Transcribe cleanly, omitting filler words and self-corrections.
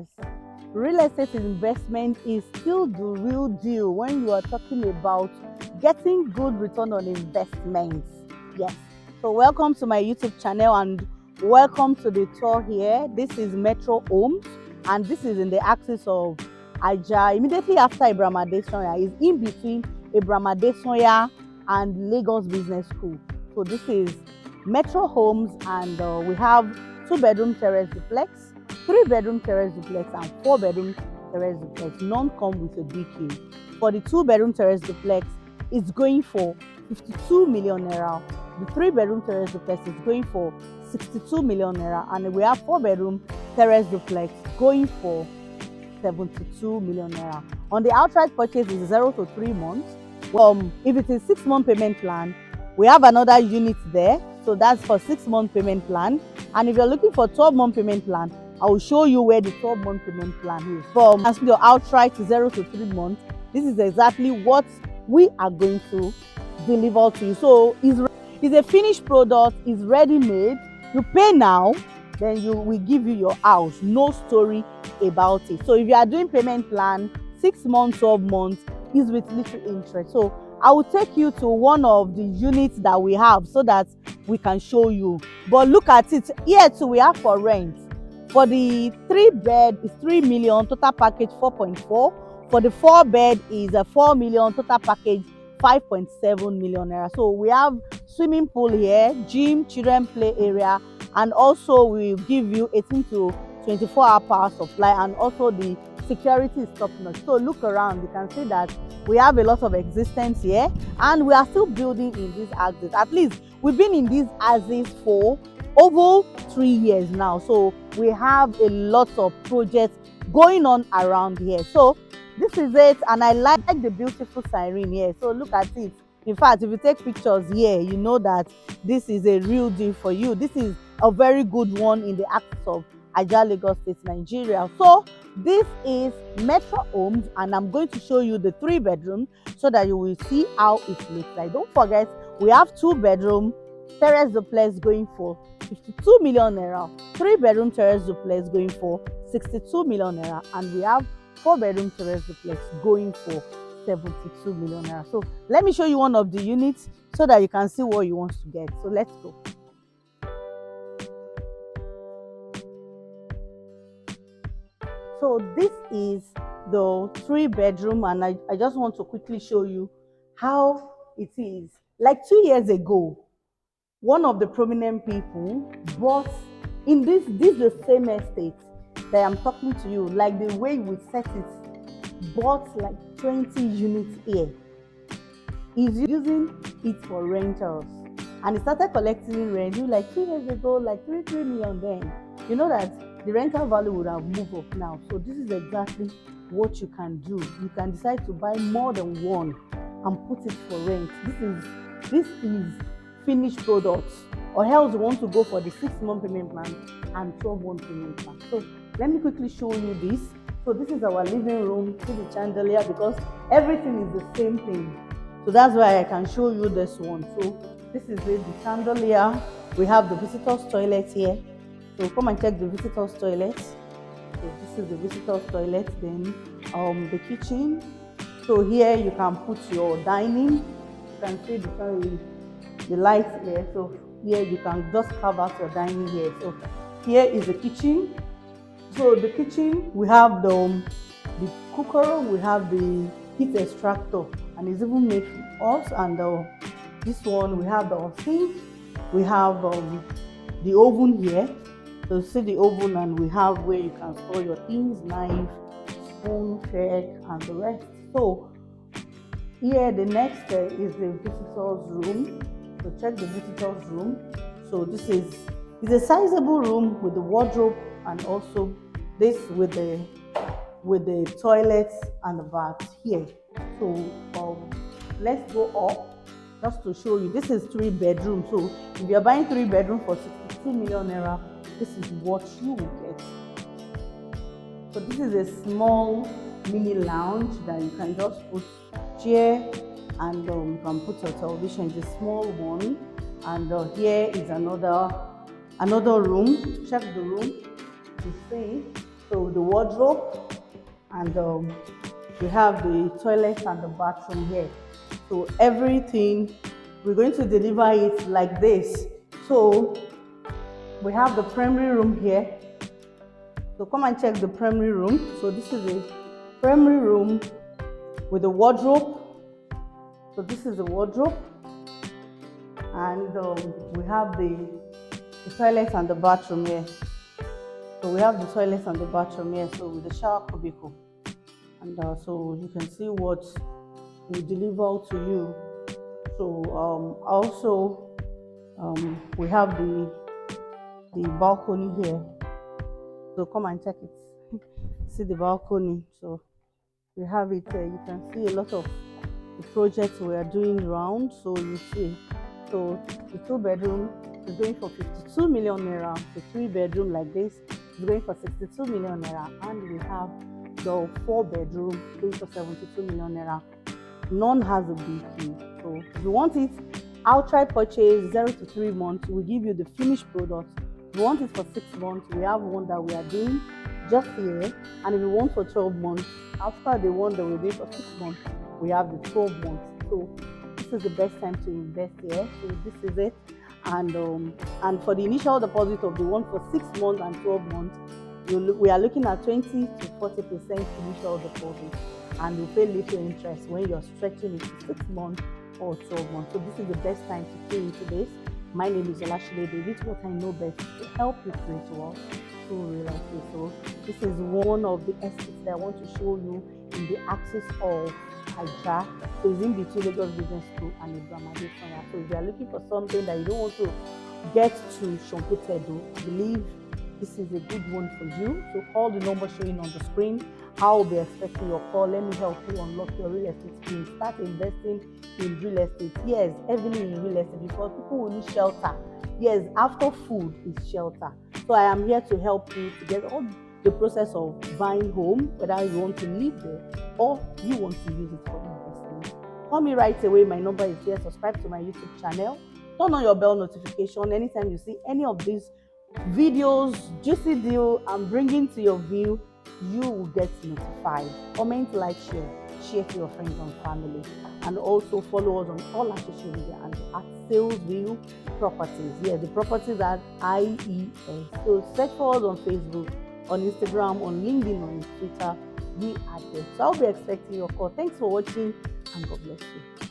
Yes, real estate investment is still the real deal when you are talking about getting good return on investments. Yes, so welcome to my YouTube channel and welcome to the tour here. This is Metro Homes and this is in the axis of Ajah, immediately after Abraham Adesoya. Is in between Abraham Adesoya and Lagos Business School. So this is Metro Homes and we have 2-bedroom terrace duplex, 3-bedroom terrace duplex and 4-bedroom terrace duplex. None come with a DK. For the 2-bedroom terrace duplex, it's going for 52 million naira. The 3-bedroom terrace duplex is going for 62 million naira, and we have 4-bedroom terrace duplex going for 72 million naira. On the outright purchase is 0 to 3 months. If it is 6-month payment plan, we have another unit there. So that's for 6-month payment plan. And if you're looking for 12-month payment plan, I will show you where the 12-month payment plan is. As your outright 0 to 3 months, this is exactly what we are going to deliver to you. So it's a finished product, it's ready made. You pay now, then we give you your house. No story about it. So if you are doing payment plan 6 months, 12 months, is with little interest. So I will take you to one of the units that we have so that we can show you. But look at it here too, we have for rent. For the 3-bed is 3 million, total package 4.4. For the 4-bed is a 4 million, total package 5.7 million naira. So we have swimming pool here, gym, children play area, and also we give you 18 to 24-hour power supply, and also the security is top notch. So look around, you can see that we have a lot of existence here, and we are still building in these axes. At least we've been in these axes for over 3 years now. So we have a lot of projects going on around here. So this is it, and I like the beautiful siren here. So look at it. In fact, if you take pictures here, you know that this is a real deal for you. This is a very good one in the axis of Ajah, Lagos State, Nigeria. So this is Metro Homes, and I'm going to show you the 3-bedroom so that you will see how it looks like. Don't forget, we have 2-bedroom terrace duplex going for 52 million naira, 3-bedroom terrace duplex going for 62 million naira, and we have 4-bedroom terrace duplex going for 72 million naira. So let me show you one of the units so that you can see what you want to get. So let's go. So this is the 3-bedroom, and I just want to quickly show you how it is. Like 2 years ago, one of the prominent people bought in this the same estate that I'm talking to you, like the way we set it, bought like 20 units here. He's using it for rentals, and he started collecting rent like 2 years ago, like 3 million then. You know that the rental value would have moved up now. So this is exactly what you can do. You can decide to buy more than one and put it for rent. This is finished products, or else you want to go for the 6-month payment plan and 12-month payment plan. So let me quickly show you this. So this is our living room. See the chandelier, because everything is the same thing. So that's why I can show you this one. So this is the chandelier. We have the visitors toilet here. So come and check the visitors toilet. So this is the visitors toilet. Then the kitchen. So here you can put your dining. You can see the lights here. So here you can just carve out your dining here. So here is the kitchen. So the kitchen, we have the cooker, we have the heat extractor, and it's even made from us. And this one, we have the sink, we have the oven here. So see the oven, and we have where you can store your things, knife, spoon, fork, and the rest. So here the next is the visitors room. So check the visitors room. So this is a sizable room with the wardrobe, and also this with the toilets and the bath here. So let's go up just to show you. This is 3-bedroom. So if you're buying 3-bedroom for 62 million naira, this is what you will get. So this is a small mini lounge that you can just put chair, and you can put your television. It's a small one. And here is another room. Check the room to see. So the wardrobe, and we have the toilet and the bathroom here. So everything, we're going to deliver it like this. So we have the primary room here. So come and check the primary room. So this is a primary room with a wardrobe. So this is the wardrobe, and we have the toilet and the bathroom here. So we have the toilet and the bathroom here. So with the shower cubicle, and so you can see what we deliver to you. So also we have the balcony here. So come and check it. See the balcony. So we have it here. You can see a lot of the projects we are doing around. So you see, so the 2-bedroom is going for 52 million naira. The 3-bedroom like this is going for 62 million naira, and we have the 4-bedroom going for 72 million naira. None has a BQ. So if you want it outright purchase 0 to 3 months, we give you the finished product. If you want it for 6 months, we have one that we are doing just here. And if you want for 12 months, after the one that we're doing for 6 months, we have the 12 months. So this is the best time to invest here. So this is it. And for the initial deposit of the one for 6 months and 12 months, we are looking at 20 to 40% initial deposit, and you pay little interest when you're stretching it to 6 months or 12 months. So this is the best time to pay into this. My name is Olashile. This is what I know best to help you create wealth through real estate. So this is one of the estates that I want to show you in the axis of Ajah. So it's in between Lagos Business School and Ibrahim. So if you are looking for something that you don't want to get to Shomputedo, I believe this is a good one for you. So call the number showing on the screen. I will be expecting your call. Let me help you unlock your real estate dream. Start investing in real estate. Yes, heavily in real estate, because people will need shelter. Yes, after food is shelter. So I am here to help you to get all the process of buying home, whether you want to live there or you want to use it for investment. Call me right away. My number is here. Subscribe to my YouTube channel. Turn on your bell notification. Anytime you see any of these videos, juicy deal I'm bringing to your view, you will get notified. Comment, like, share to your friends and family, and also follow us on all our social media and at Salesville Properties. Yeah, the properties are IES. So search for us on Facebook, on Instagram, on LinkedIn, on Twitter. We are there. So I'll be expecting your call. Thanks for watching, and God bless you.